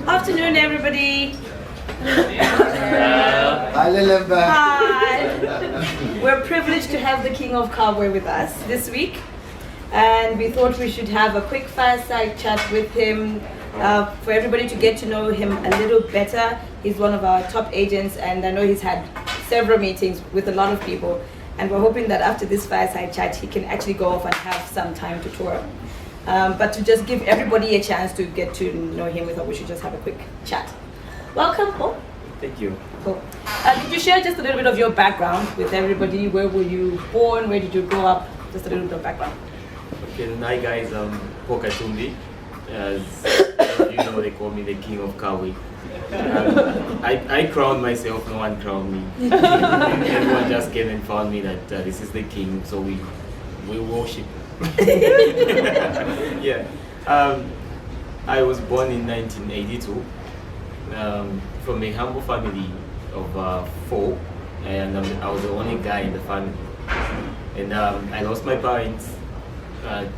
Afternoon, everybody. Hi, Lelemba. Hi. We're privileged to have the King of Kabwe with us this week, and we thought we should have a quick fireside chat with him for everybody to get to know him a little better. He's one of our top agents, and I know he's had several meetings with a lot of people, and we're hoping that after this fireside chat, he can actually go off and have some time to tour. But to just give everybody a chance to get to know him, we thought we should just have a quick chat. Welcome, Paul. Thank you. Cool. Could you share just a little bit of your background with everybody? Where were you born? Where did you grow up? Just a little bit of background. Okay, hi guys, I'm Katumbi. As you know, they call me the King of Kabwe. I crowned myself, no one crowned me. Everyone just came and found me that this is the king, so we worship. Yeah. I was born in 1982 from a humble family of 4, and I was the only guy in the family. And I lost my parents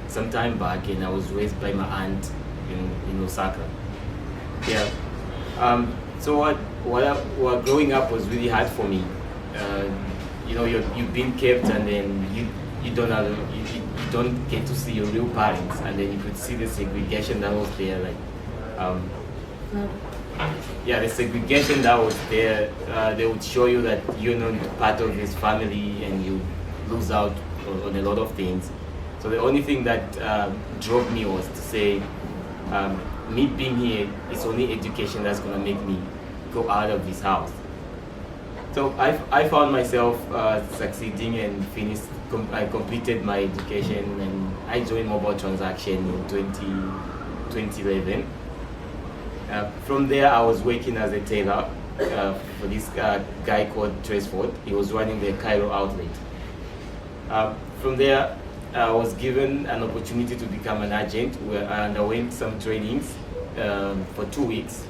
some time back, and I was raised by my aunt in Osaka. Yeah. So what growing up was really hard for me. You know, you've been kept, and then you don't get to see your real parents, and then you could see the segregation that was there. Yeah, the segregation that was there. They would show you that you're not part of this family, and you lose out on a lot of things. So the only thing that drove me was to say, me being here, it's only education that's gonna make me go out of this house. So I found myself succeeding and I completed my education, and I joined mobile transaction in 2011. From there, I was working as a tailor for this guy called Tresford. He was running the Cairo outlet. From there, I was given an opportunity to become an agent, where I underwent some trainings for 2 weeks,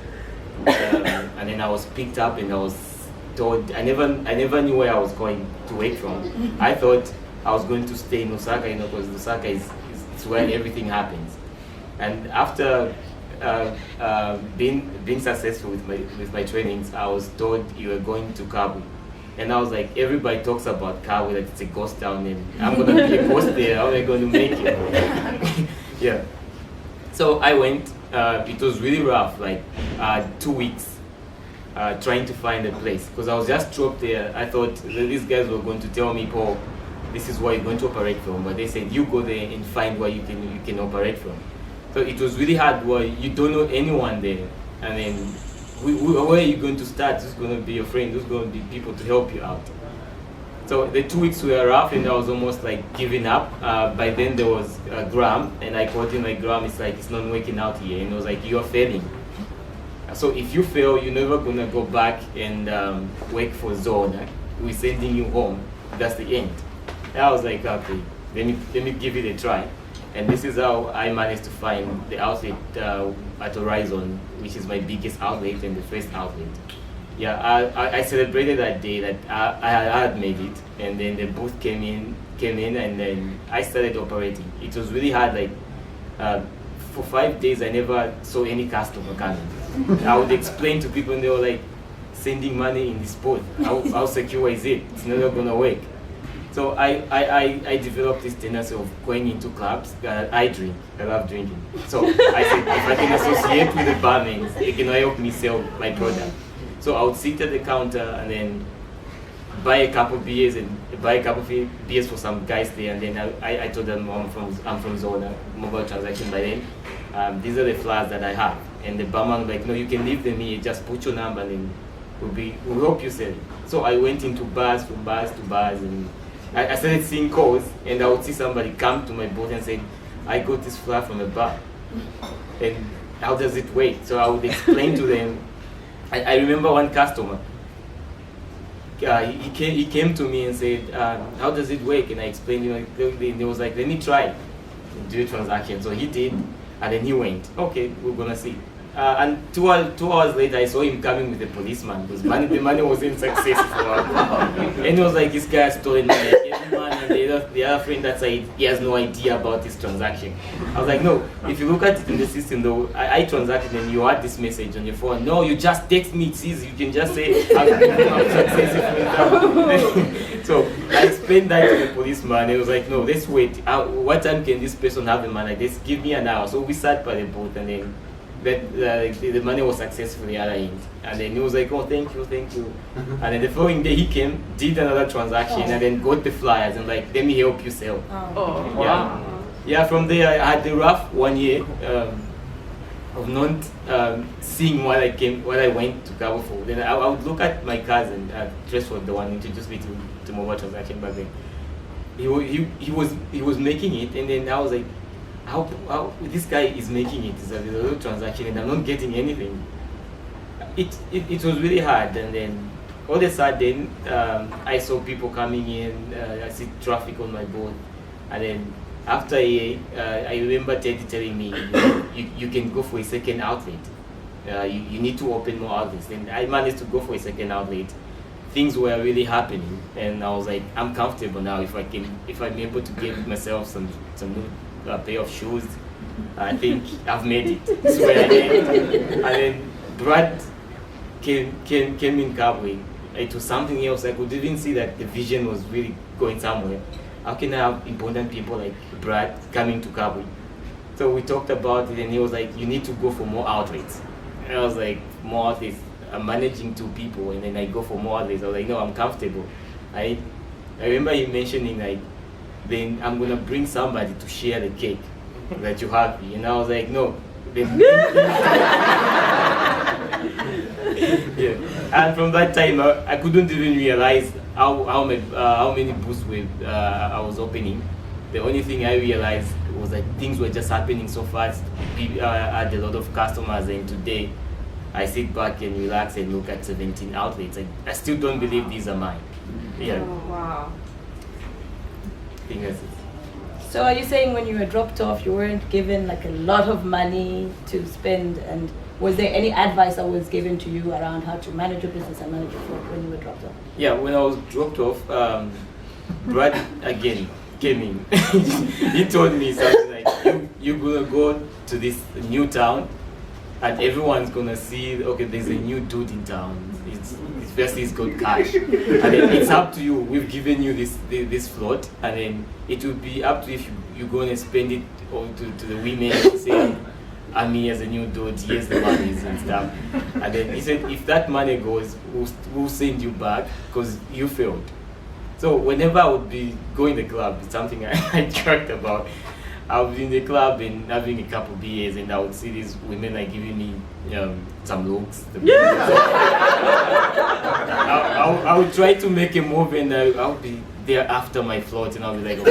and then I was picked up, and I was told I never knew where I was going to work from. I thought I was going to stay in Osaka, because Osaka is where everything happens. And after being successful with my trainings, I was told you were going to Kabwe. And I was like, everybody talks about Kabwe, like it's a ghost town, and I'm gonna be a ghost there. How am I going to make it? Yeah. So I went. It was really rough, like 2 weeks trying to find a place, because I was just dropped there. I thought that these guys were going to tell me, Paul, this is where you're going to operate from, but they said you go there and find where you can operate from. So it was really hard. Where you don't know anyone there, and then where are you going to start? Who's going to be your friend? Who's going to be people to help you out? So the 2 weeks were rough, and I was almost like giving up. By then there was Graham, and I called him like, Graham, it's like it's not working out here, and he was like, you're failing. So if you fail, you're never gonna go back and work for Zoona. We're sending you home. That's the end. And I was like, okay, let me give it a try. And this is how I managed to find the outlet at Horizon, which is my biggest outlet and the first outlet. Yeah, I celebrated that day that I had made it, and then the booth came in, and then I started operating. It was really hard. Like for 5 days, I never saw any customer coming. I would explain to people, and they were like, sending money in this booth. How secure is it? It's never gonna work. So I developed this tendency of going into clubs. I drink. I love drinking. So I said, if I can associate with the barmaids, they can help me sell my product. So I would sit at the counter and then buy a couple of beers for some guys there, and then I told them I'm from Zoona, mobile transaction by then. These are the flyers that I have. And the barman was like, no, you can leave them here, just put your number, and then we'll help you sell it. So I went into bars, from bars to bars, and I started seeing calls, and I would see somebody come to my booth and say, I got this flyer from a bar, and how does it work? So I would explain to them. I remember one customer, he came to me and said, how does it work? And I explained, and he was like, let me try do a transaction. So he did, and then he went, okay, we're gonna see. And 2 hours later, I saw him coming with a policeman, because the money wasn't successful. And he was like, this guy stole my money. and the other friend that said he has no idea about this transaction. I was like, no, if you look at it in the system though, I transacted and you had this message on your phone. No, you just text me, it's easy. You can just say, I'm successful. So I explained that to the policeman. He was like, no, let's wait. What time can this person have the money? Just give me an hour. So we sat by the boat, and then the money was successfully arranged. And then he was like, oh, thank you. And then the following day he came, did another transaction, and then got the flyers and like, let me help you sell. Yeah, from there I had the rough 1 year of not seeing what I went to Kabwe for. Then I would look at my cousin, Trace was the one who introduced me to mobile transaction back then. He was making it, and then I was like, how this guy is making it? It's a little transaction, and I'm not getting anything. It was really hard, and then all of a sudden I saw people coming in. I see traffic on my boat, and then after a year, I remember Teddy telling me, you can go for a second outlet. You need to open more outlets. Then I managed to go for a second outlet. Things were really happening, and I was like, I'm comfortable now. If I'm able to get myself some new pair of shoes, I think I've made it. That's where I did. And then Brad came in Kabwe. It was something else. I could even see that the vision was really going somewhere. How can I have important people like Brad coming to Kabwe? So we talked about it, and he was like, you need to go for more outlets. And I was like, more outlets? I'm managing 2 people, and then I go for more outlets. I was like, no, I'm comfortable. I remember him mentioning like, then I'm gonna bring somebody to share the cake that you have. And I was like, no. Yeah. And from that time, I couldn't even realize how many booths I was opening. The only thing I realized was that things were just happening so fast. People had a lot of customers, and today I sit back and relax and look at 17 outlets. I still don't believe these are mine. Yeah. Oh, wow. I think that's it. So are you saying when you were dropped off, you weren't given like a lot of money to spend, and was there any advice that was given to you around how to manage your business and manage your flow when you were dropped off? Yeah, when I was dropped off, Brad again came in. He told me something like, you're gonna go to this new town, and everyone's gonna see, okay, there's a new dude in town. It's got cash, and then it's up to you. We've given you this float, and then it will be up to you if you're gonna spend it or to the women, say, I'm here as a new dude, here's the monies and stuff. And then he said, if that money goes, we'll send you back because you failed. So whenever I would be going to the club, it's something I talked about. I would be in the club and having a couple of beers, and I would see these women like giving me some looks. I would try to make a move, and I would be there after my float, and I'll be like, oh.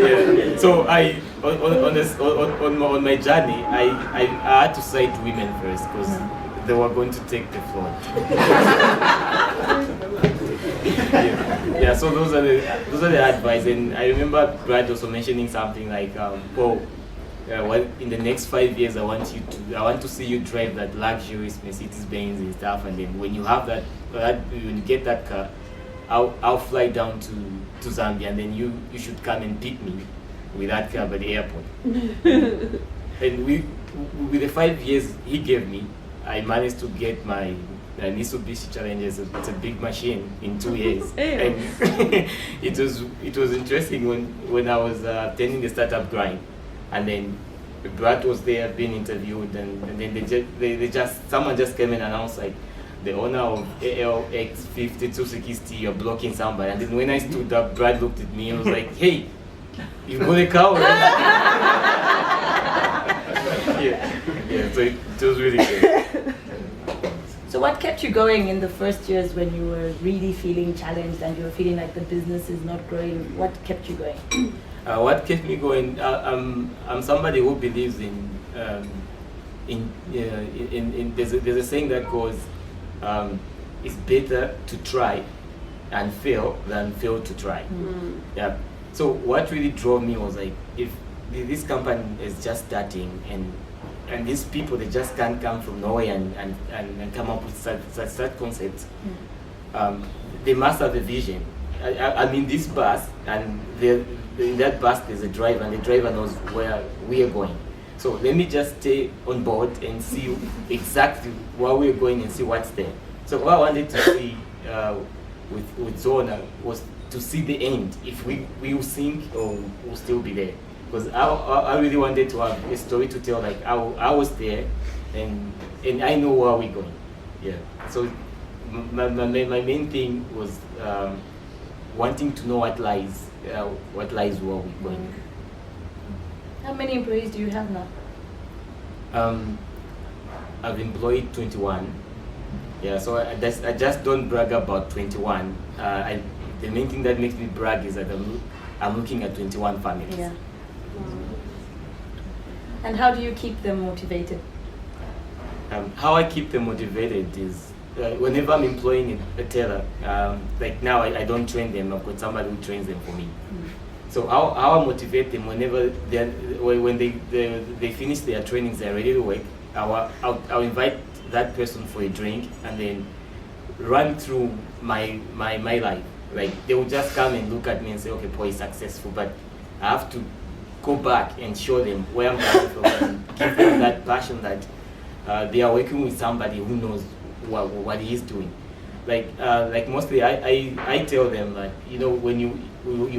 Yeah. So on my journey, I had to say to women first because they were going to take the float. Yeah, so those are the advice. And I remember Brad also mentioning something like, well, in the next 5 years, I want to see you drive that luxurious Mercedes-Benz and stuff. And then when you have that when you get that car, I'll fly down to Zambia, and then you should come and pick me with that car by the airport. And with the 5 years he gave me, I managed to get my Mitsubishi Challenger. It's a big machine in 2 years. And it was interesting when I was attending the startup grind, and then Brad was there being interviewed, and then someone just came and announced like, the owner of ALX5260, you're blocking somebody. And then when I stood up, Brad looked at me and was like, hey, you got a car already? Yeah, so it was really good. So what kept you going in the first years when you were really feeling challenged and you were feeling like the business is not growing? What kept you going? What kept me going? I'm somebody who believes in there's a saying that goes, it's better to try and fail than fail to try. Yeah. So what really drove me was like, if this company is just starting and and these people, they just can't come from nowhere and come up with such concepts. They must have a vision. I mean, this bus, and in that bus there's a driver, and the driver knows where we are going. So let me just stay on board and see exactly where we're going and see what's there. So what I wanted to see with Zoona was to see the end, if we will sink or we'll still be there. Because I really wanted to have a story to tell, like I was there and I know where we're going. Yeah. So my main thing was wanting to know what lies where we're going. How many employees do you have now? I've employed 21. Yeah, so I just don't brag about 21. The main thing that makes me brag is that I'm looking at 21 families. Yeah. And how do you keep them motivated? How I keep them motivated is whenever I'm employing a teller, like now I don't train them, I've got somebody who trains them for me. So how I motivate them whenever when they finish their trainings, they're ready to work, I'll invite that person for a drink and then run through my life. Like they will just come and look at me and say, okay, Paul is successful, but I have to go back and show them where I'm coming from and give them that passion that they are working with somebody who knows what he is doing. Like mostly I tell them that, you know, when you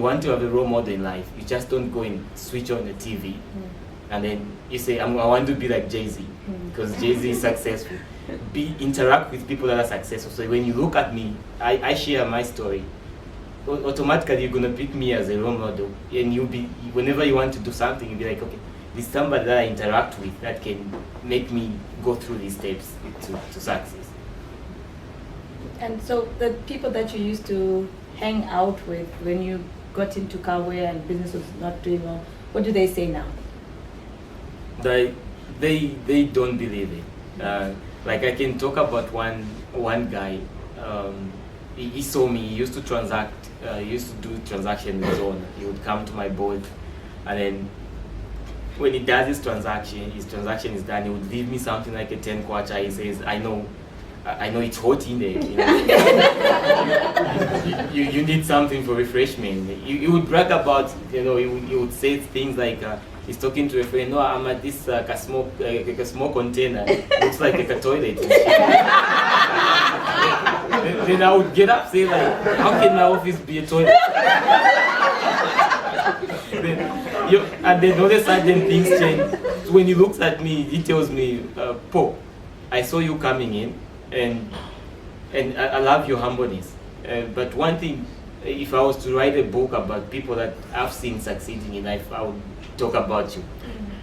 want to have a role model in life, you just don't go and switch on the TV and then you say, I want to be like Jay-Z because Jay-Z is successful. Interact with people that are successful. So when you look at me, I share my story. Automatically you're gonna pick me as a role model, and whenever you want to do something, you'll be like, okay, there's somebody that I interact with that can make me go through these steps to success. And so the people that you used to hang out with when you got into Kabwe and business was not doing well, what do they say now? They don't believe it. Like I can talk about one guy. He saw me. He used to transact. He used to do transactions with Zoona. He would come to my board, and then when he does his transaction is done. He would leave me something like a 10 kwacha. He says, I know it's hot in there. You know? you need something for refreshment. You would brag about, you know, you would say things like, he's talking to a friend, no, I'm at this small container. Looks like a toilet. Then I would get up, say like, how can my office be a toilet? And then all of a sudden things change. So when he looks at me, he tells me, Paul, I saw you coming in, and I love your humbleness. But one thing, if I was to write a book about people that I've seen succeeding in life, I would talk about you.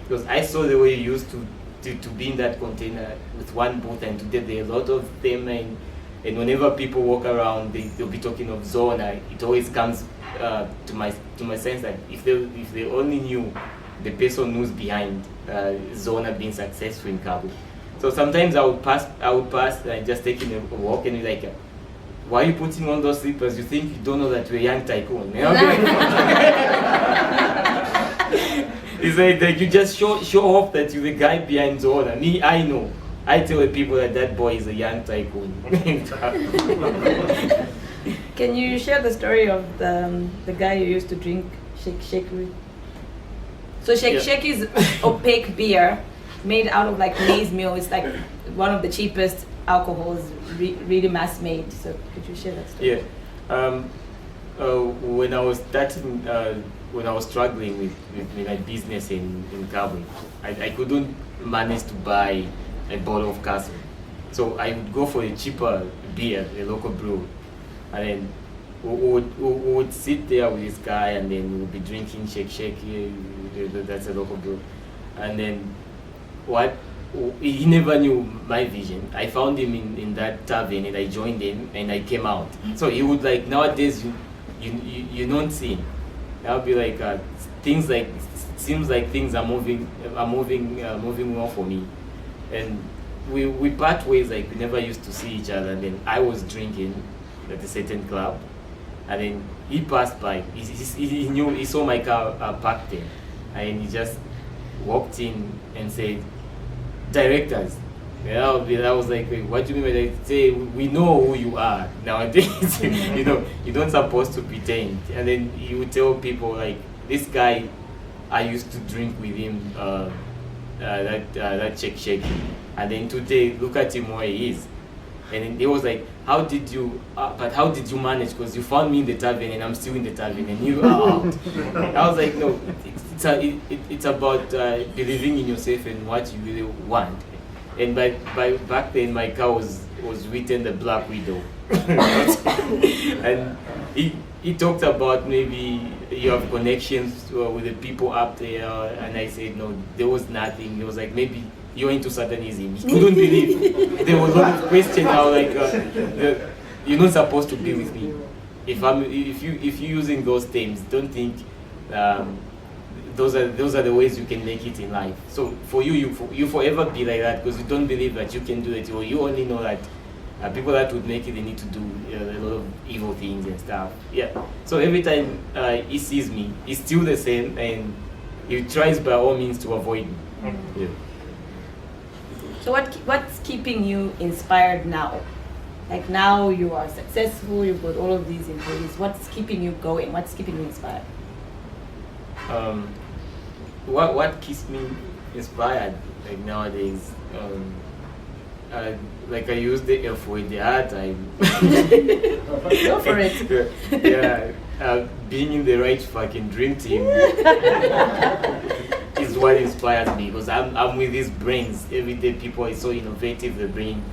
Because I saw the way you used to be in that container with one booth, and today there are a lot of them, and whenever people walk around, they'll be talking of Zoona. It always comes to my sense that if they only knew the person who's behind Zoona being successful in Kabwe. So sometimes I would pass just taking a walk, and be like, why are you putting on those slippers? You think you don't know that we're young tycoon? And I'll be like, it's like you just show off that you're the guy behind Zoona. Me, I know. I tell the people that boy is a young tycoon. Can you share the story of the guy who used to drink shake with? So shake is opaque beer made out of like maize meal. It's like one of the cheapest alcohols, really mass made. So could you share that story? Yeah. When I was starting, when I was struggling with my business in Kabwe, I couldn't manage to buy a bottle of castle. So I would go for a cheaper beer, a local brew, and then we would sit there with this guy, and then we would be drinking shake, that's a local brew. And then he never knew my vision. I found him in that tavern, and I joined him, and I came out. So he would like, nowadays you don't see him. I'll be like, things like, seems like things are moving well for me. And we part ways, like we never used to see each other. And then I was drinking at a certain club, and then he passed by. He saw my car parked there, and he just walked in and said, directors. Yeah, I was like, wait, what do you mean by that? Say, we know who you are nowadays. You know, you don't supposed to pretend. And then you tell people like, this guy, I used to drink with him that check shaking, and then today look at him where he is. And then he was like, how did you manage? Because you found me in the tavern and I'm still in the tavern and you are out. I was like, no, it's about believing in yourself and what you really want. And by back then, my car was written the Black Widow. And he talked about maybe you have connections with the people up there, and I said no, there was nothing. He was like, maybe you're into Satanism. He couldn't believe. There was a lot of question. I was like, you're not supposed to be with me. If you're using those terms, don't think those are the ways you can make it in life. So for you forever be like that because you don't believe that you can do it, or you only know that people that would make it, they need to do a lot of evil things and stuff. Yeah. So every time he sees me, he's still the same, and he tries by all means to avoid me. Yeah. So what's keeping you inspired now? Like now you are successful, you've got all of these employees. What's keeping you going? What's keeping you inspired? What keeps me inspired like nowadays? Like I use the F word the hard time. Go for it. Yeah, being in the right fucking dream team is what inspires me because I'm with these brains. Every day people are so innovative, they bring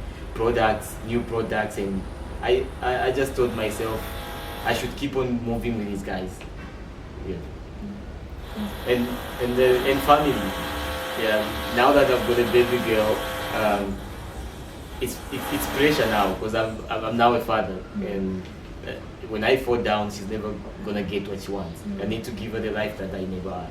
new products, and I just told myself I should keep on moving with these guys. Yeah. And family. Yeah. Now that I've got a baby girl, it's pressure now because I'm now a father, and when I fall down, she's never gonna get what she wants. I need to give her the life that I never had.